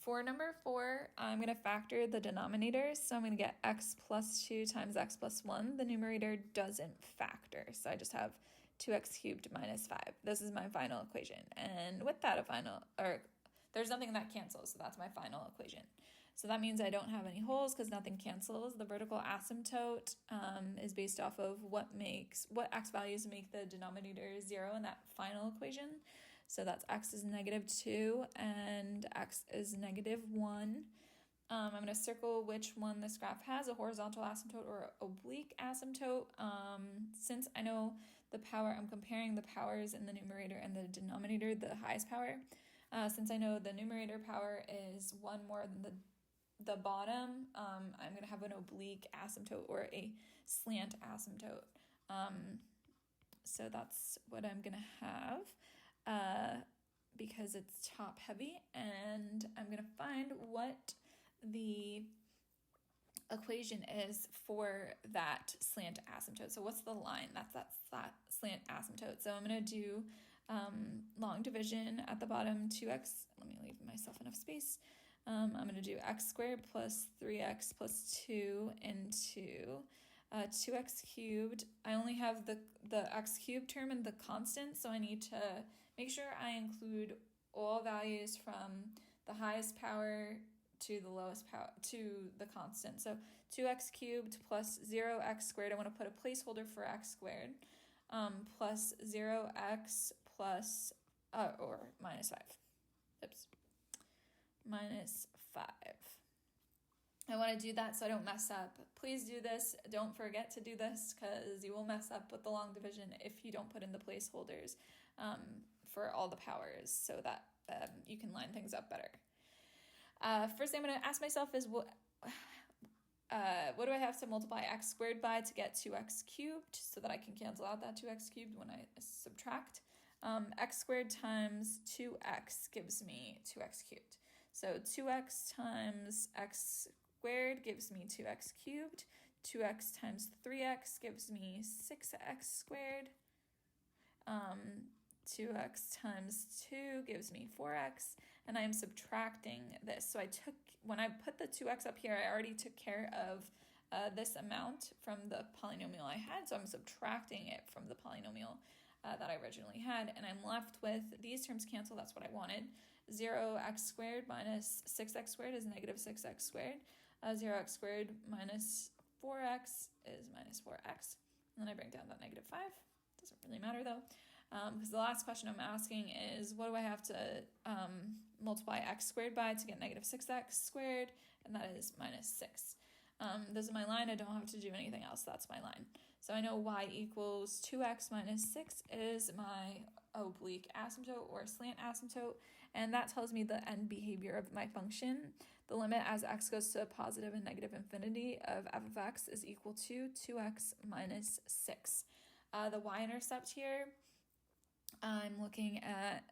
For number 4, I'm going to factor the denominators. So I'm going to get x plus 2 times x plus 1. The numerator doesn't factor. So I just have 2x cubed minus 5. This is my final equation. And with that, there's nothing that cancels. So that's my final equation. So that means I don't have any holes because nothing cancels. The vertical asymptote is based off of what x values make the denominator 0 in that final equation. So that's x is -2 and x is -1. I'm going to circle which one this graph has, a horizontal asymptote or oblique asymptote. Since I know the power, I'm comparing the powers in the numerator and the denominator, the highest power. Since I know the numerator power is 1 more than the bottom, I'm going to have an oblique asymptote or a slant asymptote. So that's what I'm going to have. Because it's top heavy, and I'm going to find what the equation is for that slant asymptote. So what's the line? That's that slant asymptote. So I'm going to do long division at the bottom, 2x. Let me leave myself enough space. I'm going to do x squared plus 3x plus 2 into 2x cubed. I only have the x cubed term and the constant, so I need to make sure I include all values from the highest power to the lowest power to the constant. So 2x cubed plus 0x squared. I want to put a placeholder for x squared, plus 0x plus or minus 5. Oops, minus 5. I want to do that so I don't mess up. Please do this. Don't forget to do this because you will mess up with the long division if you don't put in the placeholders for all the powers so that you can line things up better. First thing I'm going to ask myself is what do I have to multiply x squared by to get 2x cubed so that I can cancel out that 2x cubed when I subtract. X squared times 2x gives me 2x cubed. So 2x times x squared gives me 2x cubed. 2x times 3x gives me 6x squared. 2x times 2 gives me 4x, and I'm subtracting this. So when I put the 2x up here, I already took care of this amount from the polynomial I had, so I'm subtracting it from the polynomial that I originally had, and I'm left with these terms cancel. That's what I wanted. 0x squared minus 6x squared is -6x squared. 0x squared minus 4x is minus 4x. And then I bring down that -5. Doesn't really matter though, because the last question I'm asking is what do I have to multiply x squared by to get -6x squared, and that is -6. This is my line. I don't have to do anything else. That's my line. So I know y equals 2x minus 6 is my oblique asymptote or slant asymptote, and that tells me the end behavior of my function. The limit as x goes to positive and negative infinity of f of x is equal to 2x minus 6. The y-intercept here, I'm looking at,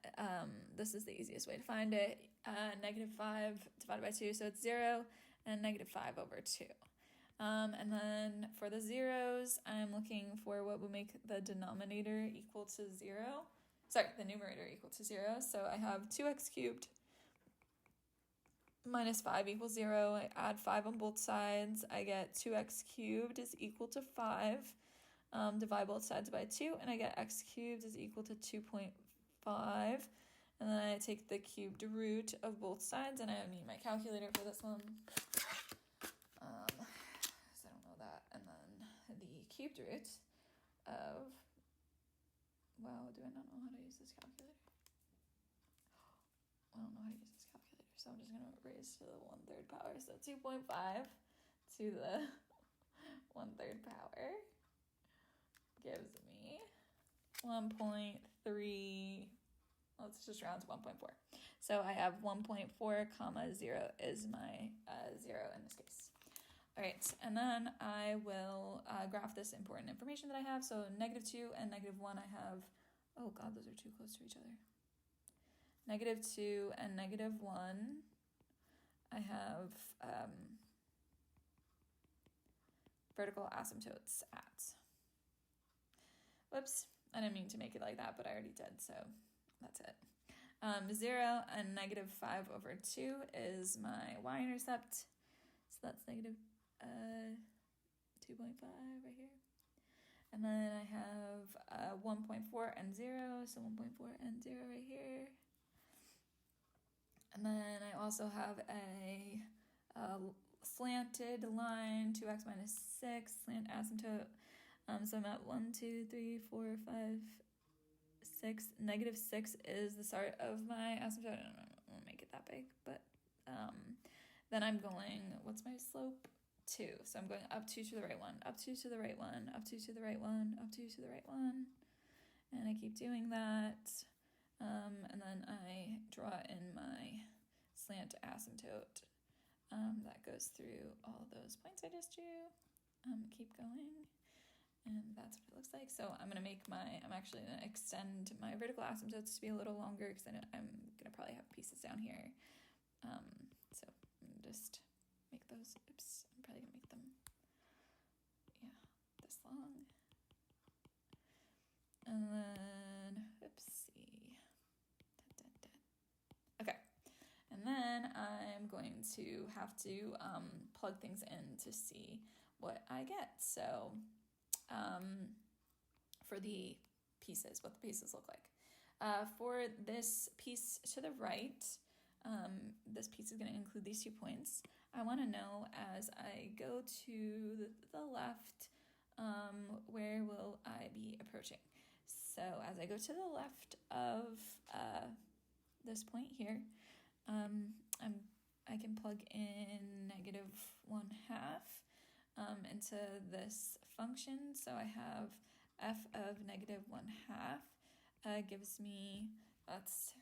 this is the easiest way to find it, -5 divided by 2, so it's 0, and -5 over 2. And then for the zeros, I'm looking for what would make the denominator equal to 0. Sorry, the numerator equal to 0. So I have 2x cubed minus 5 equals 0. I add 5 on both sides. I get 2x cubed is equal to 5. Divide both sides by 2, and I get x cubed is equal to 2.5. And then I take the cubed root of both sides, and I need my calculator for this one. Because I don't know that. And then the cubed root of, wow, do I not know how to use this calculator? I don't know how to use this calculator, so I'm just going to raise to the 1/3 power. So 2.5 to the 1/3 power gives me 1.3, let's just round to 1.4. So I have 1.4 comma 0 is my 0 in this case. All right, and then I will graph this important information that I have. So -2 and -1 I have, oh God, those are too close to each other. -2 and -1 I have vertical asymptotes at. Whoops, I didn't mean to make it like that, but I already did, so that's it. 0 and negative 5 over 2 is my y-intercept. So that's negative 2.5 right here. And then I have 1.4 and 0, so 1.4 and 0 right here. And then I also have a slanted line, 2x minus 6, slant asymptote. So I'm at 1, 2, 3, 4, 5, 6. Negative 6 is the start of my asymptote. I don't make it that big, but then I'm going, what's my slope? 2. So I'm going up 2 to the right 1, up 2 to the right 1, up 2 to the right 1, up 2 to the right 1. And I keep doing that. And then I draw in my slant asymptote that goes through all those points I just drew. Keep going. And that's what it looks like. So I'm actually going to extend my vertical asymptotes to be a little longer because I'm going to probably have pieces down here. So I'm going to just make those, I'm probably going to make them, this long. And then, oopsie. Okay. And then I'm going to have to plug things in to see what I get. So for the pieces, what the pieces look like. For this piece to the right, this piece is going to include these 2 points. I want to know as I go to the left, where will I be approaching? So as I go to the left of this point here, I can plug in negative 1/2 into this function. So I have f of negative 1/2 gives me, that's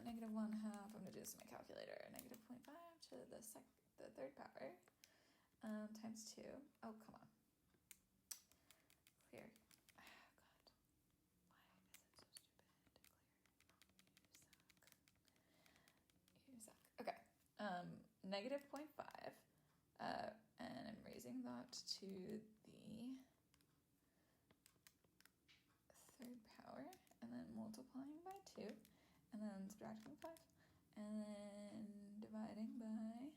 negative 1/2, I'm going to do this in my calculator, negative 0.5 to the third power times 2. Oh, come on. Clear. Oh, God. Why is it so stupid? Clear. You suck. Okay. Negative 0.5. And I'm raising that to the third power, and then multiplying by 2, and then subtracting 5, and then dividing by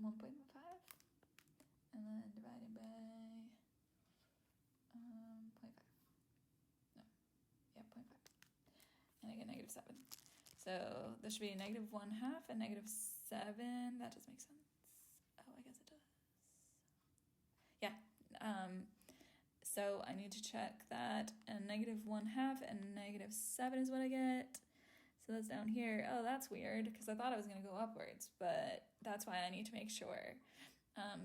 1.5, and then dividing by 0.5. No, yeah, 0.5. And I get negative 7. So this should be negative 1/2 and negative 7. That does make sense. Oh, I guess it does. Yeah. So I need to check that, and negative 1/2 and negative 7 is what I get. So that's down here. Oh, that's weird, because I thought it was going to go upwards, but that's why I need to make sure.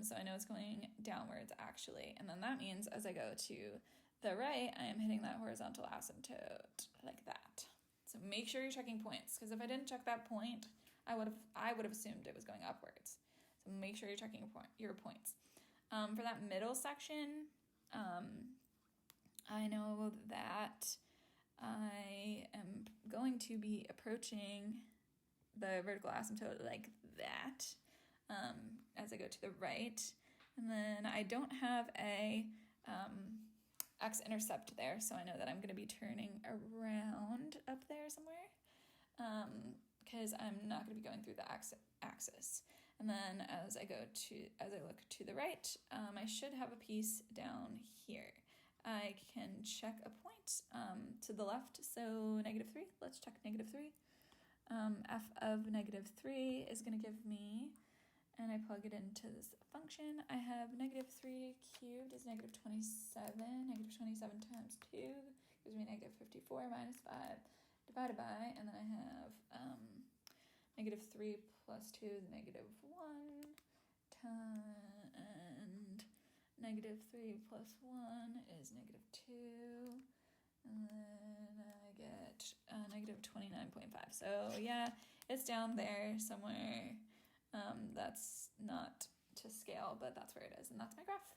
So I know it's going downwards, actually. And then that means as I go to the right, I am hitting that horizontal asymptote like that. So make sure you're checking points, because if I didn't check that point, I would have assumed it was going upwards. So make sure you're checking your points. For that middle section, I know that I am going to be approaching the vertical asymptote like that as I go to the right. And then I don't have a x-intercept there, so I know that I'm going to be turning around up there somewhere because I'm not going to be going through the axis. And then as I look to the right, I should have a piece down here. I can check a point to the left, so negative 3. Let's check negative 3. F of negative 3 is going to give me, and I plug it into this function, I have negative 3 cubed is negative 27. Negative 27 times 2 gives me negative 54 minus 5 divided by, and then I have negative 3 plus 2 is negative 1 and negative 3 plus 1 is negative 2, and then I get negative 29.5. So yeah, it's down there somewhere. That's not to scale, but that's where it is, and that's my graph.